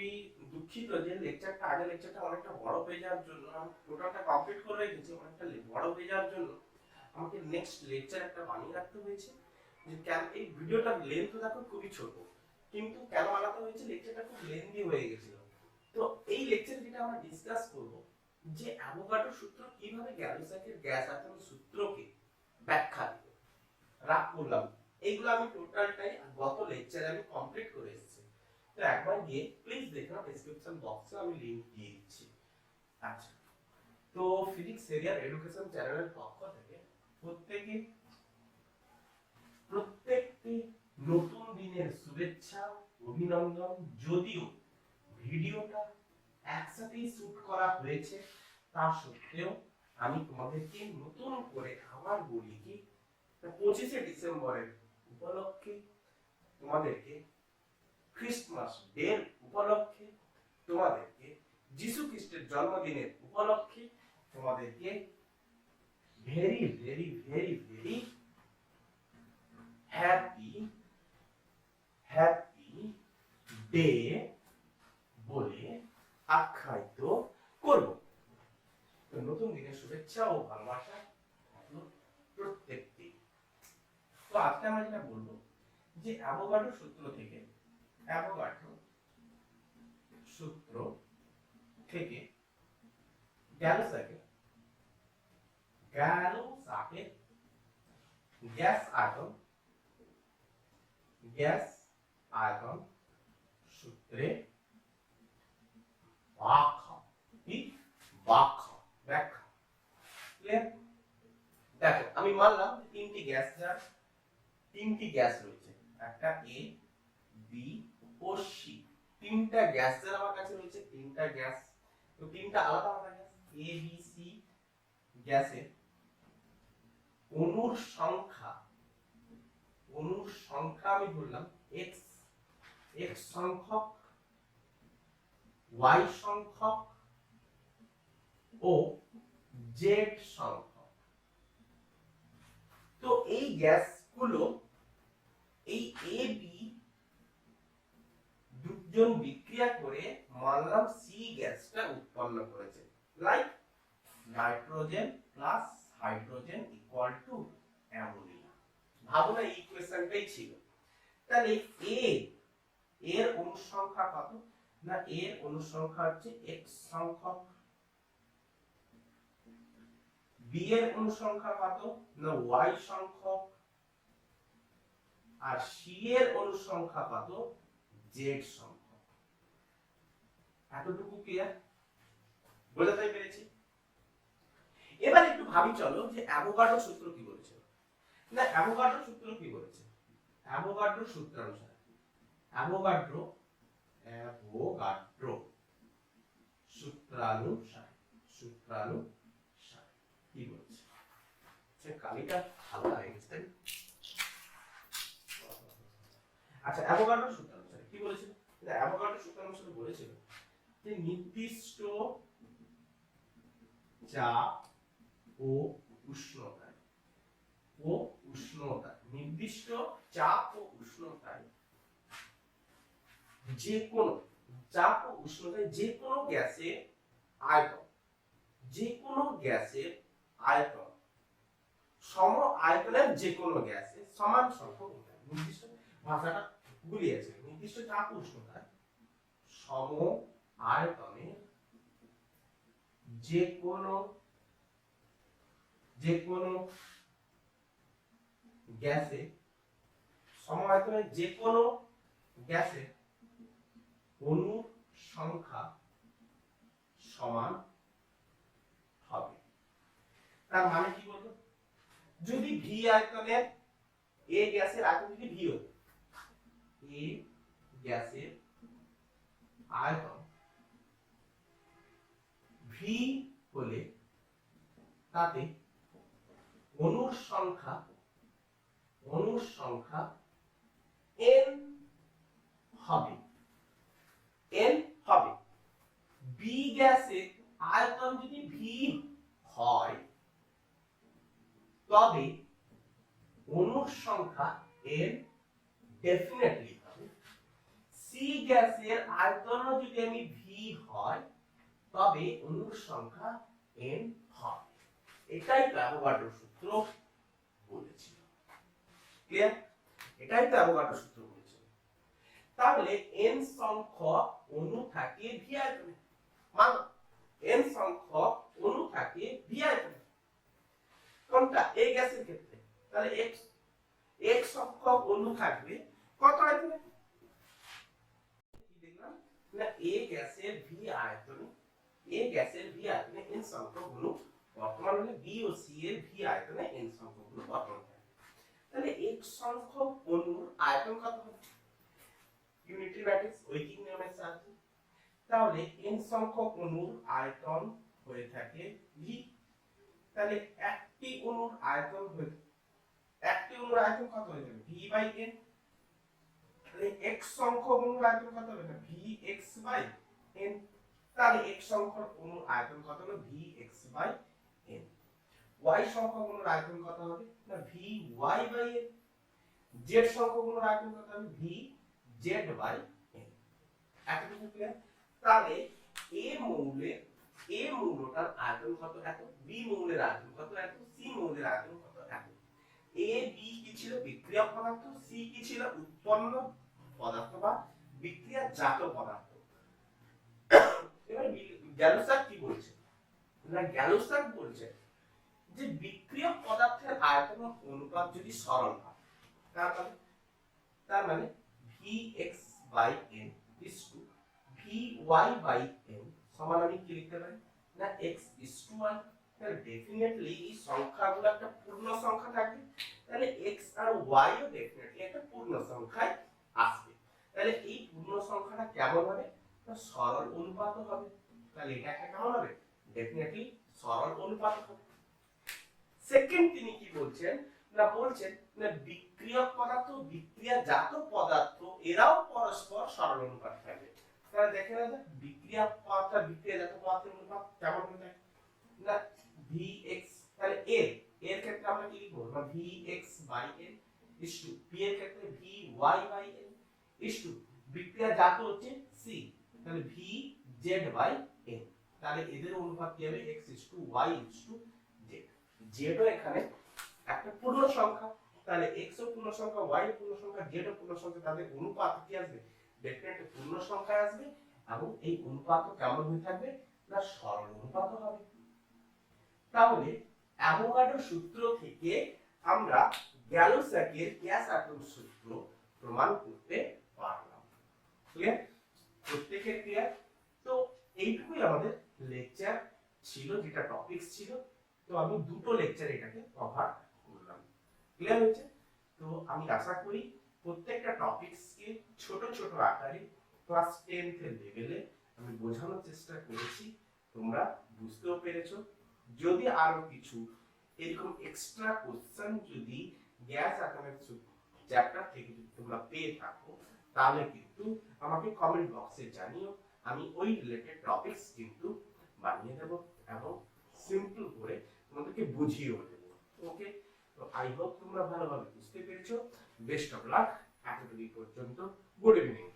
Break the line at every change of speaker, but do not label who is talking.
খুবই দুঃখিত যে আগের লেকচারটা অনেকটা বড় হয়ে যাওয়ার জন্য আমি টোটালটা কমপ্লিট করে রেখেছি, অনেকটা বড় হয়ে যাওয়ার জন্য আমাকে নেক্সট লেকচার একটা বানিয়ে রাখতে হয়েছে। যে কেন এই ভিডিওটার লেন্থ দেখো খুবই ছোট, কিন্তু কেন বানাতে হয়েছে, লেকচারটা খুব লেন্থি হয়ে গেছিল। তো এই লেকচারে যেটা আমরা ডিসকাস করব যে অ্যাভোগাড্রো সূত্র কিভাবে গে লুসাকের গ্যাস আচরণ সূত্রকে ব্যাখ্যা দিবে, রাখ করলাম। এইগুলো আমি টোটালটাই গত লেকচারে আমি কমপ্লিট করে এসেছি। তো একবার গিয়ে প্লিজ দেখে নাও, ডেসক্রিপশন বক্সে আমি লিংক দিয়ে দিচ্ছি। আচ্ছা, তো ফিজিক্স এরিয়ার এডুকেশন চ্যানেলের পক্ষ থেকে প্রত্যেকটি নতুন দিনের শুভেচ্ছা অভিনন্দন। যদিও ভিডিওটা একসাথেই শুট করা হয়েছে, তা সত্ত্বেও আমি তোমাদেরকে নতুন করে আবার বলি কি 25শে ডিসেম্বরের উপলক্ষে, তোমাদেরকে খ্রিস্টমাস ডের উপলক্ষে, তোমাদেরকে যিশু খ্রিস্টের জন্মদিনের উপলক্ষে তোমাদেরকে very very very very happy day বলে আখ্যায়িত করব। তো নতুন দিনের শুভেচ্ছা ও ভালোবাসা প্রত্যেকটি। তো আজকে আমরা যেটা বলবো যে অ্যাভোগাড্রো সূত্র থেকে গ্যালোসাকের গ্যাস আয়তন সূত্রে ব্যাখ্যা। ক্লিয়ার? দেখো আমি মানলাম তিনটি গ্যাস রয়েছে, একটা এ, বি ও সি। তিনটা গ্যাসের আমার কাছে রয়েছে, তিনটা গ্যাস, তো তিনটা আলাদা আলাদা গ্যাস। এ বি সি গ্যাসের অণুর সংখ্যা আমি বললাম x সংখ্যক, y সংখ্যক ও z সংখ্যক। তো এই গ্যাসগুলো এই এ বি দুজন বিক্রিয়া করে মানলাম সি গ্যাসটা উৎপন্ন করেছে, like nitrogen plus hydrogen equal to ammonia. ভাবো না এই ইকুয়েশনটাই ছিল। তাহলে এর অণু সংখ্যা কত? না এর অণু সংখ্যা হচ্ছে x সংখ্যক। বি এর অণু সংখ্যা কত? না y সংখ্যক। আর সি এর অণু সংখ্যা কত? z সংখ্যক। এতটুকু ক্লিয়ার? বোঝাতে পেরেছি? এবার একটু ভাবি চলো যে অ্যাভোগাড্রো সূত্র কি বলেছে। না অ্যাভোগাড্রো সূত্রানুসারে কি বলছে? সে কালিটা হালকা হয়ে গেছে। আচ্ছা, অ্যাভোগাড্রো সূত্রানুসারে কি বলেছিল? অ্যাভোগাড্রো সূত্রানুসারে বলেছিল যে নির্দিষ্ট চাপ ও উষ্ণতায় নির্দিষ্ট চাপ ও উষ্ণতায় যে কোনো গ্যাসের আয়তন সম আয়তনের যে কোনো গ্যাসের সমান সংখ্যক, নির্দিষ্ট ভাষাটা গুলিয়েছে, নির্দিষ্ট চাপ ও উষ্ণতায় সম আয়তনের যে কোনো গ্যাসের অণুর সংখ্যা সমান হবে। তার মানে কি বলতো, যদি ভি আয়তনের এ গ্যাসের আয়তন যদি ভি হতো, এ গ্যাসের আয়তন ভি হলে তাতে অণুর সংখ্যা n হবে। বি গ্যাসের আয়তন যদি ভি হয় তবে অণুর সংখ্যা n ডেফিনেটলি হবে। সি সি গ্যাসের আয়তন যদি আমি ভি হয় তবে অণুর সংখ্যা n হবে। এটাই তো অ্যাভোগাড্রো সূত্র বলেছিল। ক্লিয়ার? এটাই তো অ্যাভোগাড্রো সূত্র বলেছিল। তাহলে n সংখ্যক অণু থাকে ভি আয়তনে, মানে n সংখ্যক অণু থাকে ভি আয়তনে। কোনটা? এই গ্যাসের ক্ষেত্রে তাহলে x সংখ্যক অণু থাকবে কত আয়তনে? কি দেখলাম না a গ্যাসের ভি আয়তনে, n সংখ্যক অণু বর্তমান হলে b ও c এর ভি আয়তনে n সংখ্যক অণু বর্তমান থাকে। তাহলে x সংখ্যক অণুর আয়তন কত হবে? ইউনিটরি ম্যাট্রিক্স ঐকিক নিয়মের সাহায্যে। তাহলে n সংখ্যক অণুর আয়তন হয়ে থাকে v। তাহলে একটি অণুর আয়তন কত হয়ে যাবে? v by n। তাহলে x সংখ্যক অণুর আয়তন কত হবে? না vx বাই n। তাহলে x সংখ্যক অণুর আয়তন কত হলো? vx by n। y সংখ্যক অণুর আয়তন কত হবে? না vy বাই n। z সংখ্যক অণুর আয়তন কত হবে? vz by n। এতটুকু ক্লিয়ার? তাহলে a মৌলটার আয়তন কত? এত। b মৌলের আয়তন কত? এত। c মৌলের আয়তন কত? এত। a b কি ছিল? বিক্রিয়ক পদার্থ। c কি ছিল? উৎপন্ন পদার্থ বা বিক্রিয়াজাত পদার্থ। এবার গ্যালুসাক কি বলছে? না গ্যালুসাক বলছে যে বিক্রিয়ক পদার্থের আয়তন অনুপাত যদি সরল হয় তার মানে vx by n is to vy by n সমান আমি কি লিখতে পারি? না x is to y। তাহলে ডেফিনেটলি এই সংখ্যাগুলো একটা পূর্ণ সংখ্যা থাকবে। তাহলে x আর y ও ডেফিনেটলি একটা পূর্ণ সংখ্যায় আসবে। তাহলে এই পূর্ণ সংখ্যাটা কেমন হবে? না সরল অনুপাত হবে। তাহলে এটা একটা কেমন হবে? ডেফিনেটলি সরল অনুপাত হবে। সেকেন্ড তিনি কি বলছেন? না বলছেন না বিক্রিয়ক পদার্থ বিক্রিয়াজাত পদার্থ এরাও পরস্পর সরল অনুপাত থাকবে। তাহলে দেখে না যে বিক্রিয়ক পদার্থ আর বিক্রিয়াজাত পদার্থের অনুপাত কেমন হবে? না vx। তাহলে এর ক্ষেত্রে আমরা কি লিখব? না vx by n is to p এর ক্ষেত্রে vy by n is to বিক্রিয়াজাত হচ্ছে c, তাহলে vz বাই n। তাহলে এদের অনুপাত কি হবে? x is to y is to z। z ও এখানে একটা পূর্ণ সংখ্যা, তাহলে x ও পূর্ণ সংখ্যা, y ও পূর্ণ সংখ্যা, z ও পূর্ণ সংখ্যা, তাদের অনুপাত কি আসবে? ডেফিনেটলি পূর্ণ সংখ্যা আসবে এবং এই অনুপাত কেমন হয়ে থাকবে? না সরল অনুপাত হবে। তাহলে অ্যাভোগাড্রো সূত্র থেকে আমরা গ্যালুসাকের গ্যাস আচরণ সূত্র প্রমাণ করতে পারলাম। ক্লিয়ার? প্রত্যেকের ক্লিয়ার? তো এইটুকুই আমাদের লেকচার ছিল, যেটা টপিকস ছিল। তো আমি দুটো লেকচার এটাকে কভার করলাম। ক্লিয়ার হয়েছে? তো আমি আশা করি প্রত্যেকটা টপিকসকে ছোট ছোট আকারে ক্লাস 10th এর লেভেলে আমি বোঝানোর চেষ্টা করেছি, তোমরা বুঝতেও পেরেছো। যদি আরো কিছু এরকম এক্সট্রা কোশ্চেন যদি গ্যাস আচরণের চ্যাপ্টার থেকে যদি তোমরা পেয়ে থাকো তাহলে কিন্তু আমাকে কমেন্ট বক্সে জানিও, আমি ওই রিলেটেড টপিকস কিন্তু বানিয়ে দেব এবং সিম্পল করে তোমাদেরকে বুঝিয়েও দেব। ওকে, তো আই হোপ তোমরা ভালোভাবে বুঝতে পেরেছো। Best of luck. এতটুকু পর্যন্ত। Good evening.